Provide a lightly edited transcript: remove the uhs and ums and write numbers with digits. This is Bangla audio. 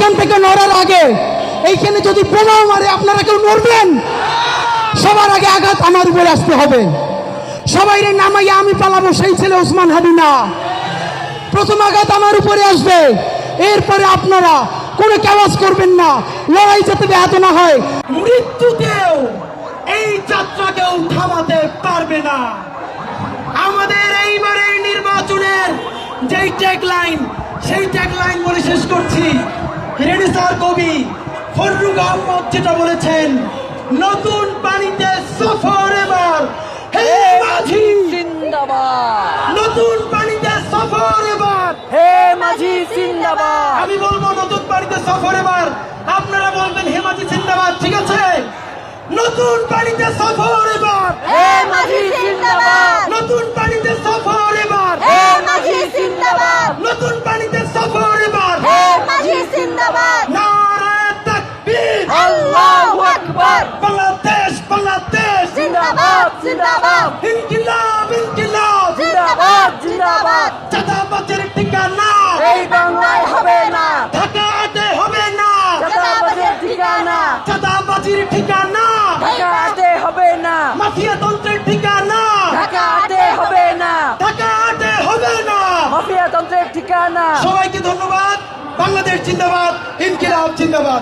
এইখান থেকে নড়ার আগে এইখানে যদি বোমাও মারে আপনারা কেউ নড়বেন? সবার আগে আঘাত আমার উপরে আসতে হবে। সবাই নামাইয়া আমি পালাবো সেই ছেলে ওসমান হাদি না। প্রথম আঘাত আমার উপরে আসবে, এরপরে আপনারা কোনো কেওয়াজ করবেন না, লড়াই যাতে ব্যাহত না হয়। মৃত্যুতেও এই যাত্রাকেও থামাতে পারবে না। আমাদের এইবারের নির্বাচনের যেই ট্যাগলাইন, সেই ট্যাগলাইন বলে শেষ করছি। রেনেসার কবি ফররুখ আহমদ যেটা বলেছেন, নতুন পানিতে সফর এবার, হে মাঝি জিন্দাবাদ, নতুন পানিতে সফর এবার, হে মাঝি জিন্দাবাদ। আমি বলবো নতুন পানিতে সফর এবার, আপনারা বলবেন হে মাঝি জিন্দাবাদ। ঠিক আছে, নতুন পানিতে সফর এবার, হে মাঝি জিন্দাবাদ, নতুন পানিতে সফর এবার, হে মাঝি জিন্দাবাদ, নতুন পানিতে সফর এবার, হে মাঝি জিন্দাবাদ। নারে তাকবীর, আল্লাহু আকবার, বাংলাদেশ বাংলাদেশ, জিন্দাবাদ জিন্দাবাদ, ইনকিলাব ইনকিলাব, জিন্দাবাদ জিন্দাবাদ। চাঁদাবাজের ঠিকানা এই বাংলায় হবে না, ঢাকাতে হবে না, চাঁদাবাজের ঠিকানা চাঁদাবাজির ঠিকানা, ঢাকাতে হবে না, মাফিয়া তন্ত্রের ঠিকানা, ঢাকাতে হবে না, ঢাকাতে হবে না। মাফিয়া তন্ত্রের ঠিকানা। সবাইকে ধন্যবাদ। বাংলাদেশ জিন্দাবাদ, ইনকিলাব জিন্দাবাদ।